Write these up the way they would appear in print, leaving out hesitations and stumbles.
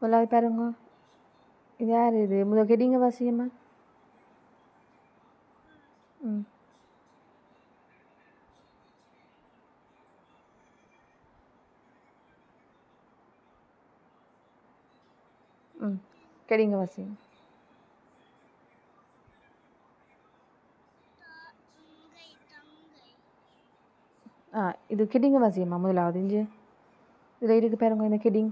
முதலாவது பாருங்க. இது யார் இது? முதல் கெடிங்க வாசியம்மா. ம் ம் கெடிங்க வாசியம். இது கெடிங்க வாசியம்மா முதலாவது. இஞ்சு இதில் இருக்கு பாருங்க இந்த கெடிங்.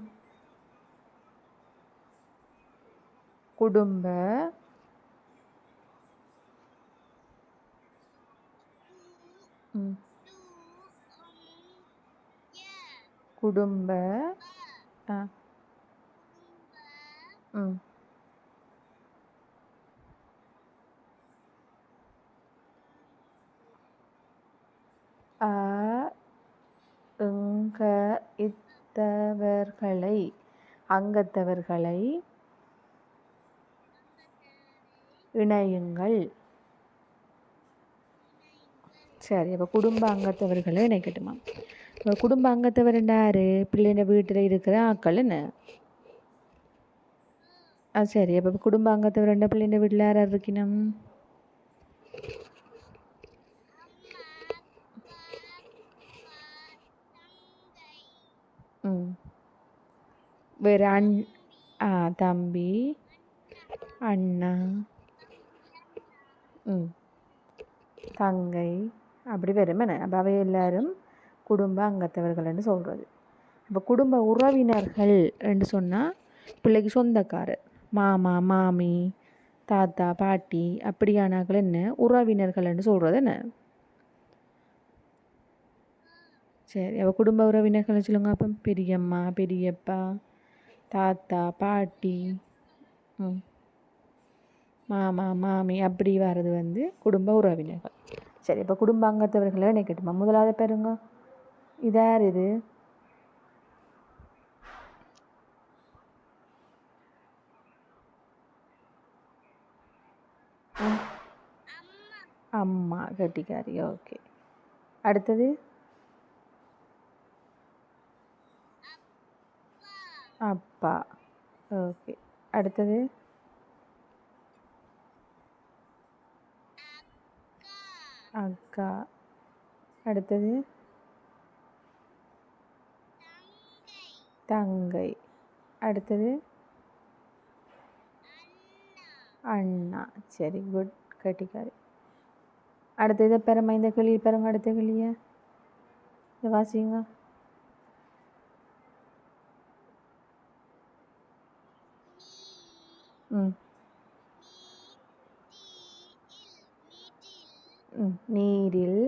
குடும்ப குடும்ப ம் அ இங்க இத்தவர்களை அங்கத்தவர்களை இணையுங்கள். சரி, அப்போ குடும்ப அங்கத்தவர்களை இணைக்கட்டுமா? இப்போ குடும்ப அங்கத்தவர் யார்? பிள்ளைங்க வீட்டில் இருக்கிற ஆக்கள் என்ன? சரி, அப்போ குடும்ப அங்கத்தவர் ரெண்டு பிள்ளைங்க வீட்டில் யார் யார் இருக்கணும்? வேறு தம்பி, அண்ணா, தங்கை, அப்படி வருமே. அப்போ அவை எல்லாரும் குடும்ப அங்கத்தவர்கள்னு சொல்கிறது. இப்போ குடும்ப உறவினர்கள் என்று சொன்னால் பிள்ளைக்கு சொந்தக்காரர், மாமா, மாமி, தாத்தா, பாட்டி அப்படியானாக்கள் என்ன உறவினர்கள்னு சொல்கிறது என்ன? சரி, அப்போ குடும்ப உறவினர்கள் சொல்லுங்க. அப்போ பெரியம்மா, பெரியப்பா, தாத்தா, பாட்டி, மாமா, மாமி அப்படி வர்றது குடும்ப உறவினர்கள். சரி, இப்போ குடும்ப அங்கத்தவர்களை நினைக்கட்டுமா? முதலாவது பாருங்க. இது யார் இது? அம்மா, கட்டிக்காரி. ஓகே. அடுத்தது அப்பா. ஓகே. அடுத்தது அக்கா. அடுத்தது தங்கை. அடுத்தது அண்ணா. சரி, குட், கட்டிக்காரி. அடுத்தது பெருமை. இந்த கிளி பெருங்க. அடுத்த கிளிய இதை வாசிங்க. நீரில்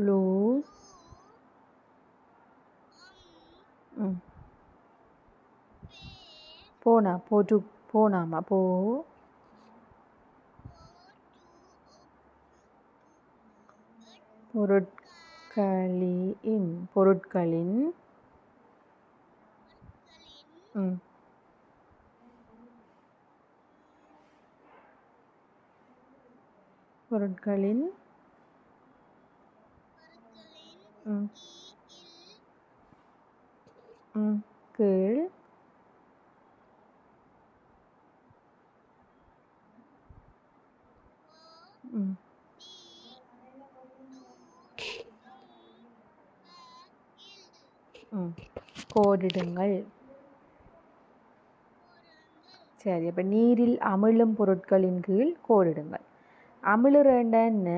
லூ போனா போட்டு போனாமா போ பொருட்களின் பொருட்களின் பொருட்களின் கீழ் கோடிடுங்கள். சரி, அப்போ நீரில் அமிழும் பொருட்களின் கீழ் கோடிடுங்கள். அமிழுறேண்டா என்ன?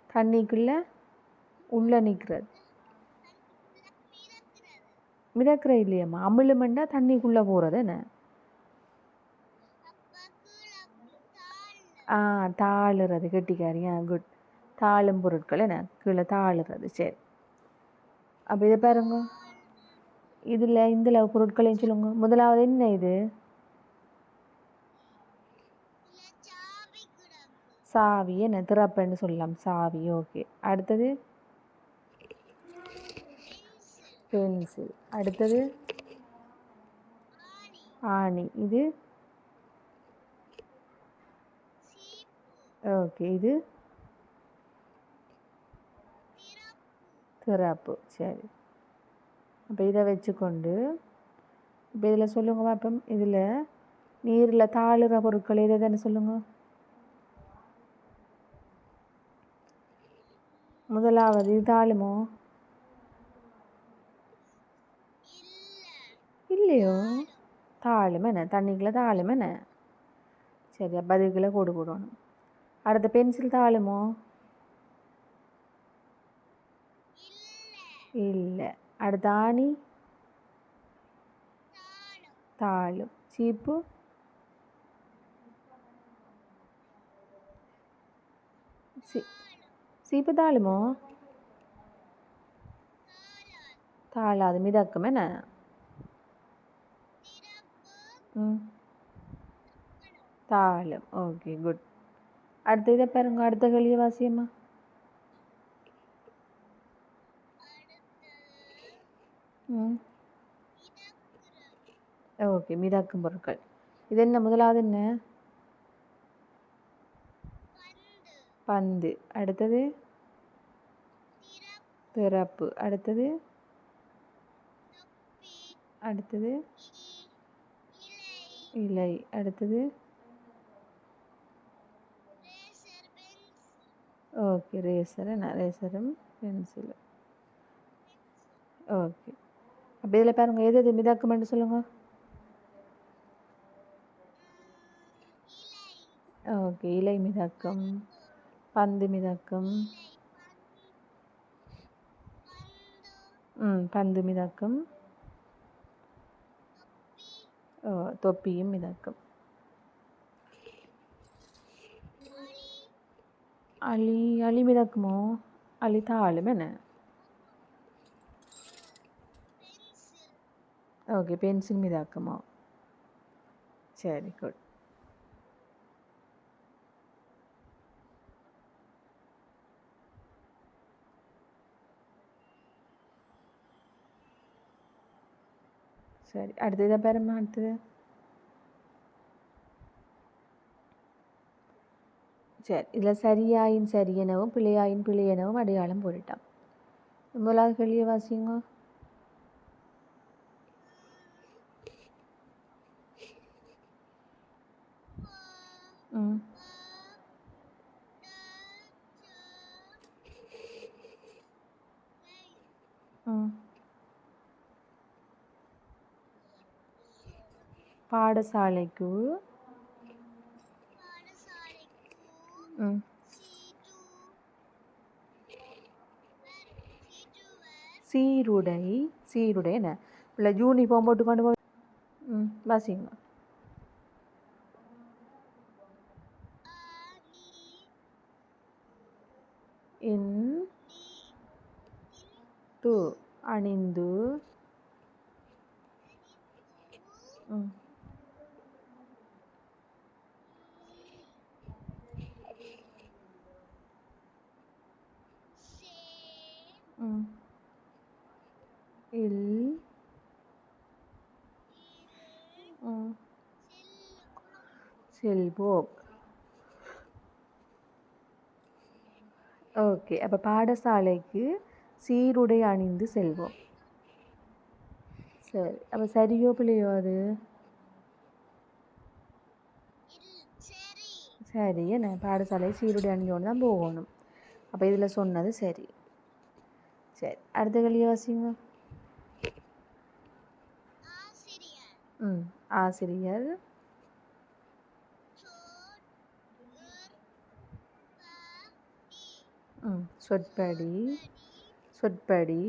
தண்ணிக்குள்ள உள்ள நிற்கிறது. மிதக்கிற இல்லையம்மா. அமிழுமெண்டா தண்ணிக்குள்ளே போகிறது என்ன? தாளுறது. கெட்டிக்காரியா, குட். தாளும் பொருட்கள் என்ன? கீழே தாளுறது. சரி, அப்போ இதை பாருங்க. இதில் பொருட்களையும் சொல்லுங்க. முதலாவது என்ன இது? சாவி. என்ன? திறப்பன்னு சொல்லலாம். சாவி. ஓகே. அடுத்தது பென்சில். அடுத்தது ஆணி. இது ஓகே. இது சிறப்பு. சரி, அப்போ இதை வச்சுக்கொண்டு இப்போ இதில் சொல்லுங்க பார்ப்போம். இதில் நீரில் தாளுற பொருட்கள் எது எதுன்னு சொல்லுங்க. முதலாவது இது தாளுமோ? இல்லையோ, தாளும் என்ன, தண்ணிக்குள்ளே தாளும் என்ன. சரி, அப்போ அதுக்குள்ளே கோடு போடணும். அடுத்த பென்சில் தாளுமோ? இல்லை. அடுத்த ஆணி தாளும். சீப்பு சீப்பு தாளுமோ? தாளாது, மிதக்கும் என்ன. தாளம். Okay, good. அடுத்த இதை பாருங்க, அடுத்த கேள்வியை வாசியம்மா. ஓகே, மிதக்கும் பொருட்கள். இது என்ன, முதலாவது என்ன? பந்து. அடுத்தது திறப்பு. அடுத்தது அடுத்தது இலை. அடுத்தது ஓகே, ரேசர். என்ன, ரேசரும் பென்சில். ஓகே, அப்போ இதில் பாருங்க, எது எது மிதக்கும்னு சொல்லுங்க. ஓகே, இலை மிதக்கும், பந்து மிதக்கும். பந்து மிதக்கும். தொப்பியும் மிதக்கும். அலி மிதக்குமோ? அலி தாளும் என்ன. ஓகே, பென்சில் மிதக்குமோ? சரி, குட். சரி, அடுத்தது இதை பாருமா. அடுத்தது சரி, இதில் சரியாயின் சரியெனவும் பிழையாயின் பிழையெனவும் அடையாளம் போட்டுட்டான். முதலாவது கேள்வியை வாசிங்க. பாடசாலைக்கு சீருடை. சீருடை என்ன, இல்லை யூனிஃபார்ம் போட்டு கொண்டு போய். வாசிங்க. அணிந்து. செல்வோம். ஓகே, அப்போ பாடசாலைக்கு சீருடை அணிந்து செல்வோம். சரி, அப்போ சரியோ பிள்ளையோ அது? சரி, என்ன, பாடசாலை சீருடை அணிஞ்சோன்னு தான் போகணும். அப்போ இதில் சொன்னது சரி. சரி, அடுத்த கேள்வியை வாசிங்க. ஆசிரியர். சொற்படி. சொற்படி.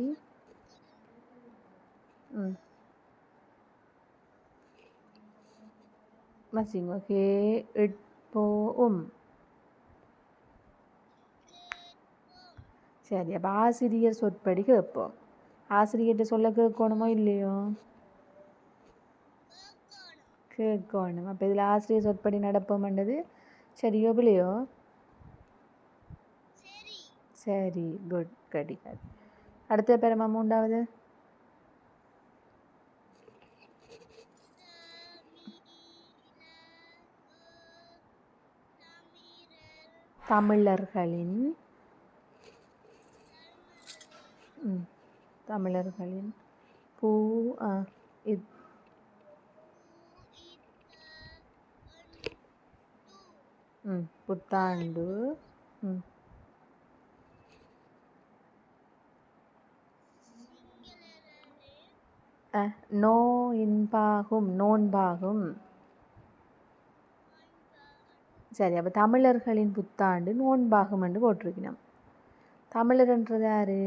வாசிங்க. கேட்போம். சரி, அப்போ ஆசிரியர் சொற்படி கேட்போம். ஆசிரியர்கிட்ட சொல்ல கேட்கணுமோ இல்லையோ? கேட்கணும். அப்போ இதில் ஆசிரியர் சொற்படி நடப்போம்ன்றது சரியோ பிள்ளையோ? சரி, குட். கிடைக்காது. அடுத்த பேரம்மா, மூன்றாவது. தமிழர்களின் தமிழர்களின் பூ இத் புத்தாண்டு நோன்பாகும். சரி, அப்போ தமிழர்களின் புத்தாண்டு நோன்பாகும் என்று போட்டிருக்கணும். தமிழர்ன்றது யாரு?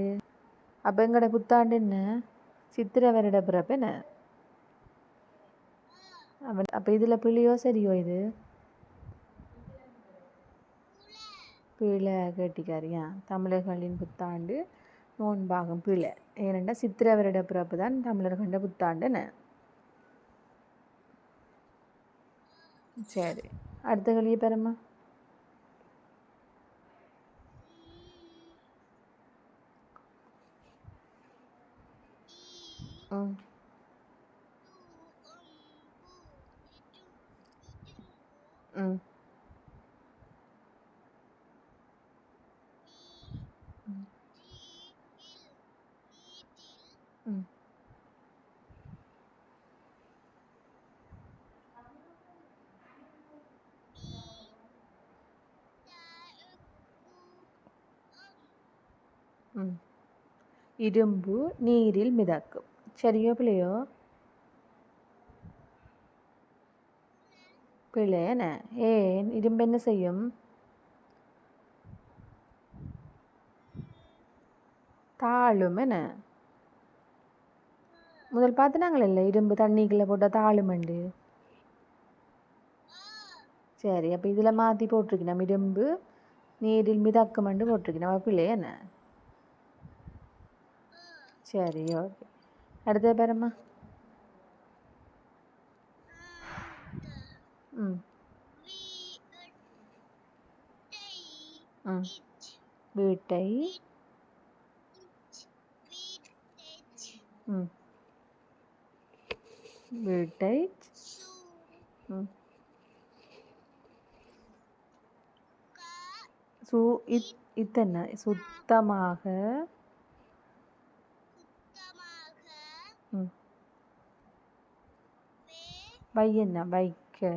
அப்போ எங்களோட புத்தாண்டு என்ன? சித்திரை வருட பிறப்பு என்ன? அப்போ இதில் பிள்ளையோ சரியோ? இது பிள்ளை கேட்டிக்காரியா? தமிழர்களின் புத்தாண்டு நோன்பாகும் பிள்ளை. ஏனெண்டா சித்திரை வருட பிறப்பு தான் தமிழர்கள புத்தாண்டு என்ன? சரி, அடுத்த கேள்வி பெறம்மா. இரும்பு நீரில் மிதக்கும். சரியோ பிள்ளையோ? பிள்ளை என்ன? ஏன் இரும்பு என்ன செய்யும்? தாழும் என்ன? முதல் பார்த்துனாங்களே இரும்பு தண்ணிக்குள்ளே போட்டால் தாழுமண்டு. சரி, அப்போ இதில் மாற்றி போட்டிருக்கணும். இரும்பு நீரில் மிதக்குமண்டு போட்டிருக்கணும். அப்போ பிள்ளை என்ன? சரி, ஓகே. அடுத்த பேரம்மா. வீட்டை வீட்டை இத்தனை சுத்தமாக என்ன வைக்க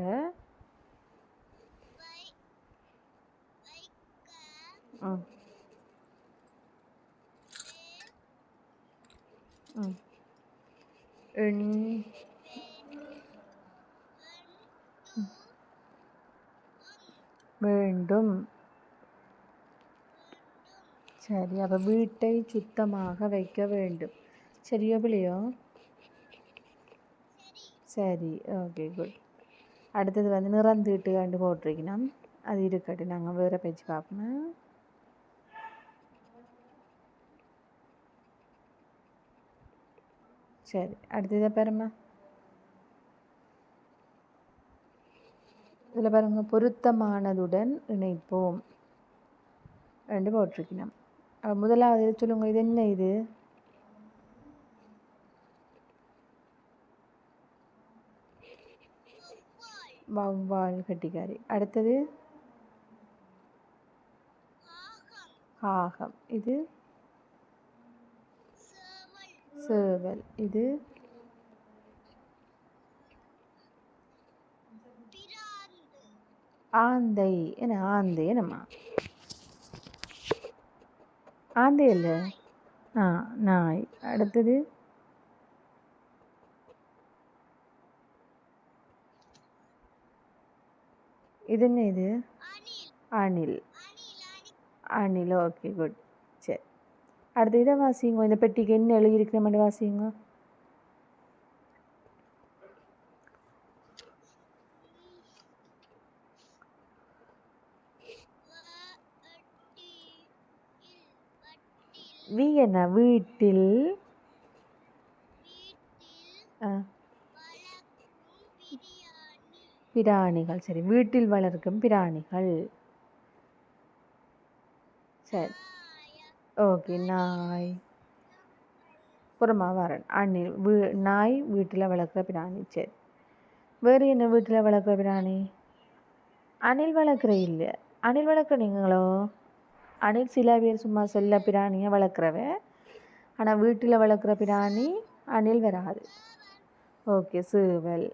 வேண்டும். சரி, அப்போ வீட்டை சுத்தமாக வைக்க வேண்டும். சரியோ பிள்ளையோ? சரி, ஓகே, குட். அடுத்தது நிறந்தீட்டு கண்டு போட்டிருக்கணும். அது இருக்கட்டும், நாங்கள் வேறு பேச்சு பார்ப்போம். சரி, அடுத்ததை பாருங்க. இதில் பாருங்க, பொருத்தமானதுடன் இணைப்போம் ரெண்டு போட்டிருக்கணும். முதலாவது சொல்லுங்க, இது என்ன? இது வௌவால் கட்டிக்காரி. அடுத்தது காகம். இது சேவல். இது ஆந்தை. என்ன ஆந்தை? என்னம்மா ஆந்தை இல்லை, நாய். அடுத்தது இது என்ன? இது அணில். அணில், ஓகே, குட். சரி, அடுத்து இதை வாசிங்க. இந்த பெட்டிக்கு என்ன எழுதியிருக்கிற மாதிரி வாசிங்க. என்ன? வீட்டில் பிராணிகள். சரி, வீட்டில் வளர்க்கும் பிராணிகள். சரி, ஓகே. நாய் புறமா வரேன். அணில். நாய் வீட்டில் வளர்க்குற பிராணி. சரி, வேறு என்ன வீட்டில் வளர்க்குற பிராணி? அணில் வளர்க்குற இல்லை. அணில் வளர்க்குற நீங்களோ? அணில் சில பேர் சும்மா செல்ல பிராணியை வளர்க்குறவ. ஆனால் வீட்டில் வளர்க்குற பிராணி அணில் வராது. ஓகே, சேவல்.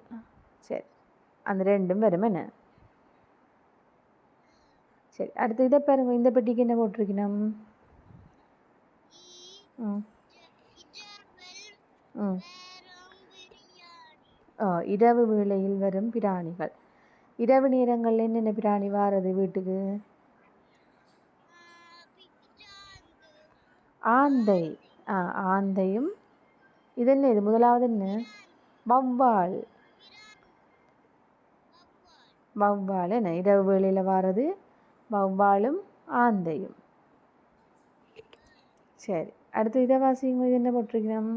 சரி, அந்த ரெண்டும் வரும் என்ன? சரி, அடுத்து இதை பாருங்க. இந்த பெட்டிக்கு என்ன போட்டிருக்கணும்? ம் ம் இரவு வேளையில் வரும் பிராணிகள். இரவு நேரங்களில் என்னென்ன பிராணி வாரது வீட்டுக்கு? ஆந்தை. ஆந்தையும். இது என்ன? இது முதலாவது என்ன? வௌவால். வௌவால் என்ன இரவு வேளையில் வாரது? வௌவாலும் ஆந்தையும். சரி, அடுத்து இதை வாசிங்க. இது என்ன போட்டிருக்கணும்?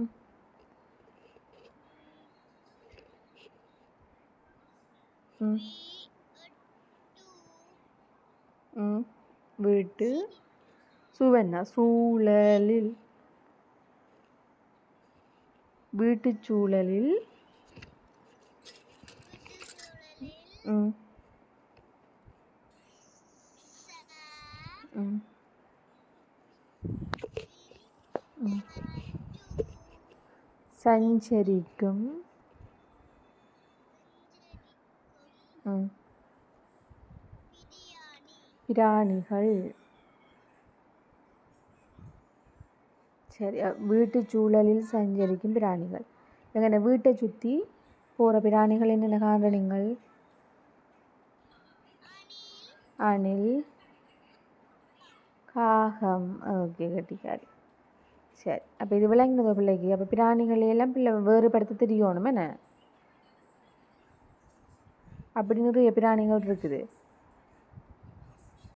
வீட்டு சுவன்னா சூழலில். வீட்டு சூழலில் சஞ்சரிக்கும் பிராணிகள். சரி, வீட்டு சூழலில் சஞ்சரிக்கும் பிராணிகள். எங்கன வீட்டை சுற்றி போகிற பிராணிகள் என்னென்ன காரணங்கள்? அணில், காகம். ஓகே, கட்டிக்காரி. சரி, அப்போ இது விளங்கினதோ பிள்ளைக்கு? அப்போ பிராணிகள் எல்லாம் பிள்ளை வேறுபடுத்த தெரியணும் என்ன? அப்படி நிறைய பிராணிகள் இருக்குது.